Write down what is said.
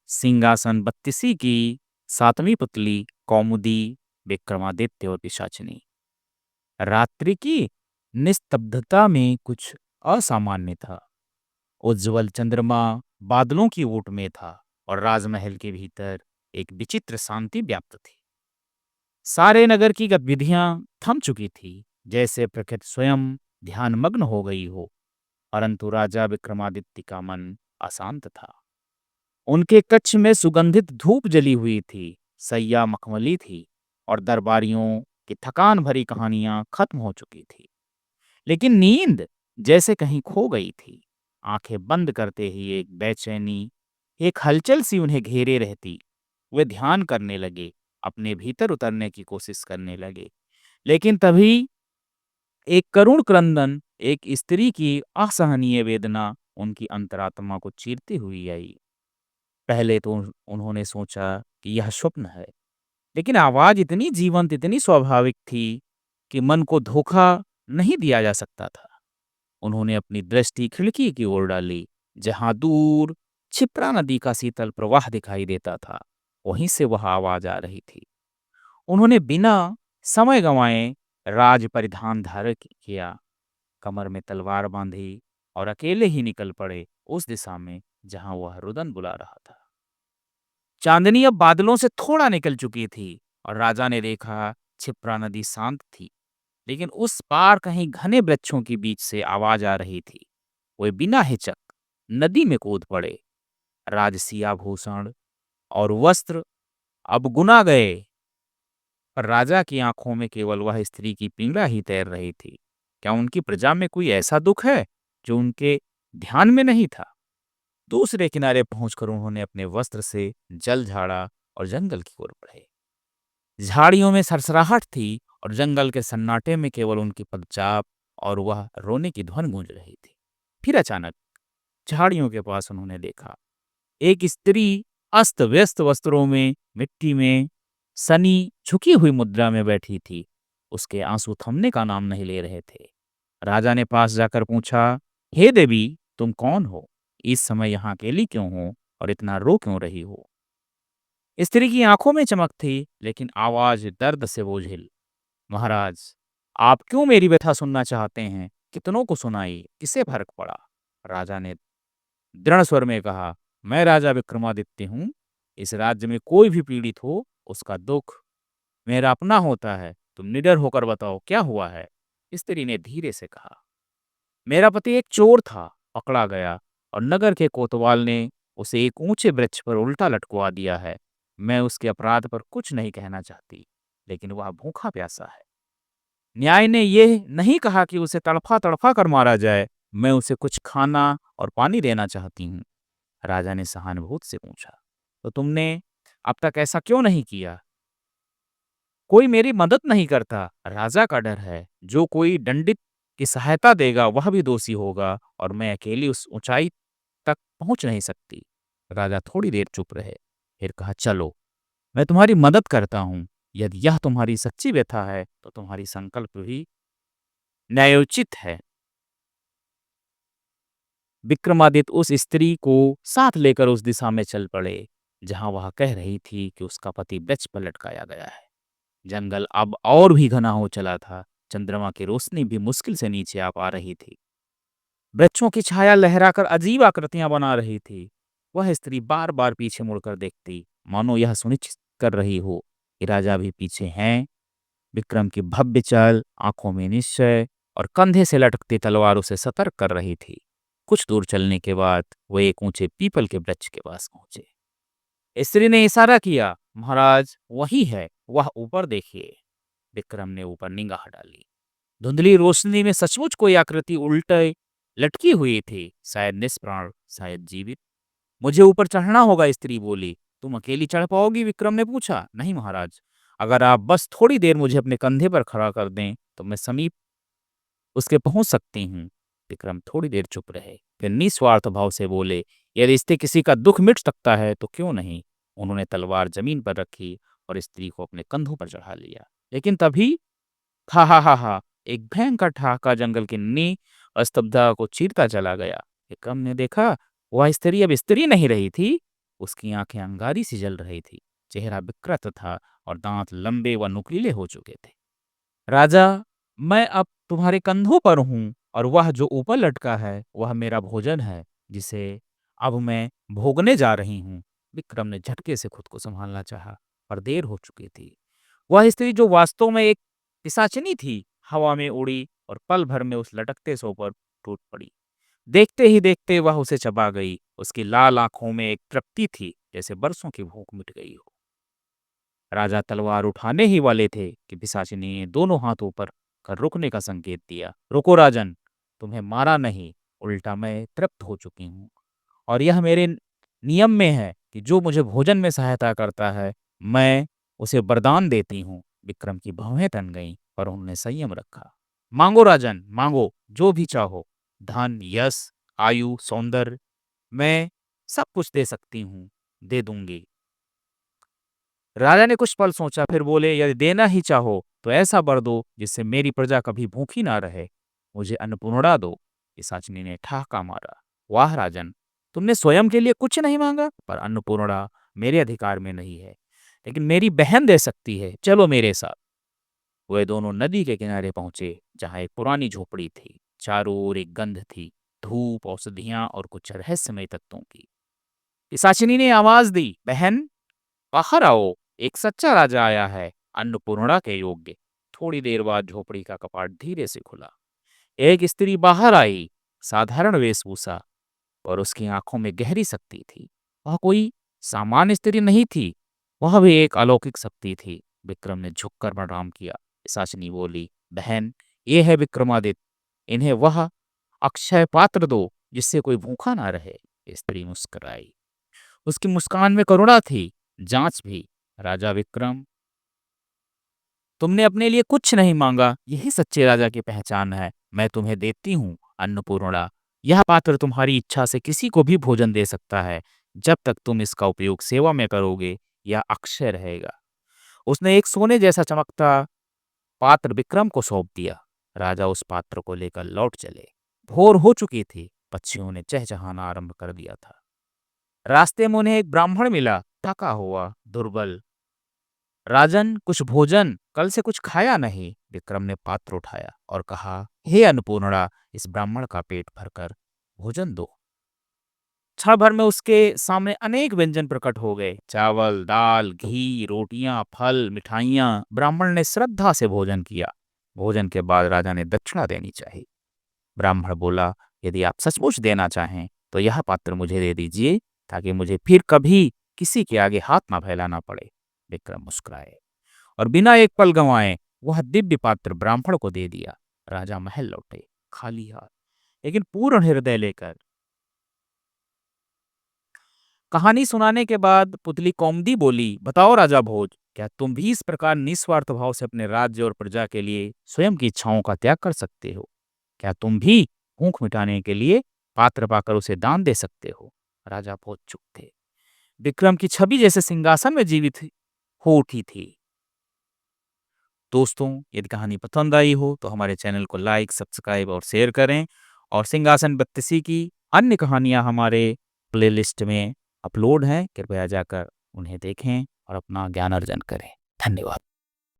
सिंहासन बत्तीसी की सातवीं पुतली कौमुदी, विक्रमादित्य और पिशाचिनी। रात्रि की निस्तब्धता में कुछ असामान्य था। उज्जवल चंद्रमा बादलों की ओट में था और राजमहल के भीतर एक विचित्र शांति व्याप्त थी। सारे नगर की गतिविधियां थम चुकी थी, जैसे प्रकृति स्वयं ध्यानमग्न हो गई हो। परंतु राजा विक्रमादित्य का मन अशांत था। उनके कक्ष में सुगंधित धूप जली हुई थी, सैया मखमली थी और दरबारियों की थकान भरी कहानियां खत्म हो चुकी थी। लेकिन नींद जैसे कहीं खो गई थी। आंखें बंद करते ही एक बेचैनी, एक हलचल सी उन्हें घेरे रहती। वे ध्यान करने लगे, अपने भीतर उतरने की कोशिश करने लगे। लेकिन तभी एक करुण क्रंदन, एक स्त्री की असहनीय वेदना उनकी अंतरात्मा को चीरती हुई आई। पहले तो उन्होंने सोचा कि यह स्वप्न है, लेकिन आवाज इतनी जीवंत, इतनी स्वाभाविक थी कि मन को धोखा नहीं दिया जा सकता था। उन्होंने अपनी दृष्टि खिड़की की ओर डाली, जहां दूर क्षिप्रा नदी का शीतल प्रवाह दिखाई देता था। वहीं से वह आवाज आ रही थी। उन्होंने बिना समय गंवाए राज परिधान धारण किया, कमर में तलवार बांधी और अकेले ही निकल पड़े उस दिशा में जहां वह रुदन बुला रहा था। चांदनी अब बादलों से थोड़ा निकल चुकी थी और राजा ने देखा क्षिप्रा नदी शांत थी, लेकिन उस पार कहीं घने वृक्षों के बीच से आवाज आ रही थी। वे बिना हिचक नदी में कूद पड़े। राजसी आभूषण और वस्त्र अब गुना गए, पर राजा की आंखों में केवल वह स्त्री की पीड़ा ही तैर रही थी। क्या उनकी प्रजा में कोई ऐसा दुख है जो उनके ध्यान में नहीं था? दूसरे किनारे पहुंचकर उन्होंने अपने वस्त्र से जल झाड़ा और जंगल की ओर बढ़े। झाड़ियों में सरसराहट थी और जंगल के सन्नाटे में केवल उनकी पदचाप और वह रोने की ध्वनि गूंज रही थी। फिर अचानक झाड़ियों के पास उन्होंने देखा एक स्त्री अस्त व्यस्त वस्त्रों में मिट्टी में सनी झुकी हुई मुद्रा में बैठी थी। उसके आंसू थमने का नाम नहीं ले रहे थे। राजा ने पास जाकर पूछा, हे देवी, तुम कौन हो? इस समय यहाँ अकेली क्यों हो और इतना रो क्यों रही हो? स्त्री की आंखों में चमक थी, लेकिन आवाज दर्द से बोझिल। महाराज, आप क्यों मेरी व्यथा सुनना चाहते हैं? कितनों को सुनाई, किसे फर्क पड़ा? राजा ने दृढ़ स्वर में कहा, मैं राजा विक्रमादित्य हूँ। इस राज्य में कोई भी पीड़ित हो, उसका दुख मेरा अपना होता है। तुम निडर होकर बताओ, क्या हुआ है? स्त्री ने धीरे से कहा, मेरा पति एक चोर था, पकड़ा गया और नगर के कोतवाल ने उसे एक ऊंचे वृक्ष पर उल्टा लटकवा दिया है। मैं उसके अपराध पर कुछ नहीं कहना चाहती, लेकिन वह भूखा प्यासा है। न्याय ने यह नहीं कहा कि उसे तड़फा तड़फा कर मारा जाए। मैं उसे कुछ खाना और पानी देना चाहती हूँ। राजा ने सहानुभूति से पूछा, तो तुमने अब तक ऐसा क्यों नहीं किया? कोई मेरी मदद नहीं करता। राजा का डर है, जो कोई दंडित की सहायता देगा वह भी दोषी होगा और मैं अकेली उस ऊंचाई तक पहुंच नहीं सकती। राजा थोड़ी देर चुप रहे, फिर कहा, चलो, मैं तुम्हारी मदद करता हूँ। यदि यह तुम्हारी सच्ची व्यथा है तो तुम्हारी संकल्प भी न्यायोचित है। विक्रमादित्य उस स्त्री को साथ लेकर उस दिशा में चल पड़े जहां वह कह रही थी कि उसका पति वृक्ष पर लटकाया गया है। जंगल अब और भी घना हो चला था। चंद्रमा की रोशनी भी मुश्किल से नीचे आ पा रही थी। वृक्षों की छाया लहराकर अजीब आकृतियां बना रही थी। वह स्त्री बार बार पीछे मुड़कर देखती, मानो यह सुनिश्चित कर रही हो कि राजा भी पीछे हैं। विक्रम की भव्य चाल, आंखों में निश्चय और कंधे से लटकती तलवार उसे सतर्क कर रही थी। कुछ दूर चलने के बाद वे एक ऊंचे पीपल के वृक्ष के पास पहुंचे। स्त्री ने इशारा किया, महाराज, वही है, वह ऊपर देखिए। विक्रम ने ऊपर निगाह डाली। धुंधली रोशनी में सचमुच कोई आकृति उल्टे लटकी हुई थी, शायद निष्प्राण, शायद जीवित। मुझे ऊपर चढ़ना होगा, स्त्री बोली। तुम अकेली चढ़ पाओगी? विक्रम ने पूछा। नहीं महाराज, अगर आप बस थोड़ी देर मुझे अपने कंधे पर खड़ा कर दें तो मैं समीप उसके पहुंच सकती हूँ। विक्रम थोड़ी देर चुप रहे, फिर निस्वार्थ भाव से बोले, यदि इससे किसी का दुख मिट सकता है तो क्यों नहीं? उन्होंने तलवार जमीन पर रखी और स्त्री को अपने कंधों पर चढ़ा लिया। लेकिन तभी हा हा हा हा, एक भयंकर ठहाका जंगल की नी स्तब्धता को चीरता चला गया। विक्रम ने देखा, वह स्त्री अब स्त्री नहीं रही थी। उसकी आंखें अंगारी सी जल रही थी, चेहरा विकृत था और दांत लंबे व नुकीले हो चुके थे। राजा, मैं अब तुम्हारे कंधों पर हूँ और वह जो ऊपर लटका है वह मेरा भोजन है, जिसे अब मैं भोगने जा रही हूँ। विक्रम ने झटके से खुद को संभालना चाहा, पर देर हो चुकी थी। वह स्त्री जो वास्तव में एक पिशाचिनी थी, हवा में उड़ी और पल भर में उस लटकते सो पर टूट पड़ी। देखते ही देखते वह उसे चबा गई। उसकी लाल आंखों में एक तृप्ति थी, जैसे बरसों की भूख मिट गई हो। राजा तलवार उठाने ही वाले थे कि पिशाचिनी ने दोनों हाथ ऊपर कर रुकने का संकेत दिया। रुको राजन, तुम्हें मारा नहीं, उल्टा मैं तृप्त हो चुकी हूँ और यह मेरे नियम में है कि जो मुझे भोजन में सहायता करता है, मैं उसे वरदान देती हूँ। विक्रम की भवें तन गईं, पर उन्होंने संयम रखा। मांगो राजन, मांगो, जो भी चाहो, धन, यश, आयु, सौंदर्य, मैं सब कुछ दे सकती हूँ, दे दूंगी। राजा ने कुछ पल सोचा, फिर बोले, यदि देना ही चाहो तो ऐसा वर दो जिससे मेरी प्रजा कभी भूखी ना रहे। मुझे अन्नपूर्णा दो। पिशाचिनी ने ठहाका मारा। वाह राजन, तुमने स्वयं के लिए कुछ नहीं मांगा, पर अन्नपूर्णा मेरे अधिकार में नहीं है, लेकिन मेरी बहन दे सकती है। चलो मेरे साथ। वे दोनों नदी के किनारे पहुंचे, जहां एक पुरानी झोपड़ी थी। चारों ओर एक गंध थी, धूप, औषधियां और कुछ रहस्यमय तत्वों की। पिशाचिनी ने आवाज दी, बहन बाहर आओ, एक सच्चा राजा आया है, अन्नपूर्णा के योग्य। थोड़ी देर बाद झोपड़ी का कपाट धीरे से खुला। एक स्त्री बाहर आई, साधारण वेशभूषा, और उसकी आंखों में गहरी शक्ति थी। वह कोई सामान्य स्त्री नहीं थी, वह भी एक अलौकिक शक्ति थी। विक्रम ने झुककर प्रणाम किया। पिशाचिनी बोली, बहन, ये है विक्रमादित्य, इन्हें वह अक्षय पात्र दो जिससे कोई भूखा ना रहे। स्त्री मुस्कुराई, उसकी मुस्कान में करुणा थी, जांच भी। राजा विक्रम, तुमने अपने लिए कुछ नहीं मांगा, यही सच्चे राजा की पहचान है। मैं तुम्हें देती हूँ अन्नपूर्णा। यह पात्र तुम्हारी इच्छा से किसी को भी भोजन दे सकता है। जब तक तुम इसका उपयोग सेवा में करोगे, यह अक्षय रहेगा। उसने एक सोने जैसा चमकता पात्र विक्रम को सौंप दिया। राजा उस पात्र को लेकर लौट चले। भोर हो चुकी थी, पक्षियों ने चहचहाना आरंभ कर दिया था। रास्ते में उन्हें एक ब्राह्मण मिला, थका हुआ, दुर्बल। राजन, कुछ भोजन, कल से कुछ खाया नहीं। विक्रम ने पात्र उठाया और कहा, हे अन्नपूर्णा, इस ब्राह्मण का पेट भरकर भोजन दो। क्षण भर में उसके सामने अनेक व्यंजन प्रकट हो गए, चावल, दाल, घी, रोटियां, फल, मिठाइयां। ब्राह्मण ने श्रद्धा से भोजन किया। भोजन के बाद राजा ने दक्षिणा देनी चाहिए। ब्राह्मण बोला, यदि आप सचमुच देना चाहें तो यह पात्र मुझे दे दीजिए, ताकि मुझे फिर कभी किसी के आगे हाथ ना फैलाना पड़े। विक्रम मुस्कुराए और बिना एक पल गंवाए वह दिव्य पात्र ब्राह्मण को दे दिया। राजा महल लौटे, खाली हाथ, लेकिन पूर्ण हृदय लेकर। कहानी सुनाने के बाद पुतली कौमुदी बोली, बताओ राजा भोज, क्या तुम भी इस प्रकार निस्वार्थ भाव से अपने राज्य और प्रजा के लिए स्वयं की इच्छाओं का त्याग कर सकते हो? क्या तुम भी भूख मिटाने के लिए पात्र पाकर उसे दान दे सकते हो? राजा भोज चुप थे। विक्रम की छवि जैसे सिंहासन में जीवित हो उठी थी। दोस्तों, यदि कहानी पसंद आई हो तो हमारे चैनल को लाइक, सब्सक्राइब और शेयर करें। और सिंहासन बत्तीसी की अन्य कहानियां हमारे प्लेलिस्ट में अपलोड हैं, कृपया जाकर उन्हें देखें और अपना ज्ञान अर्जन करें। धन्यवाद।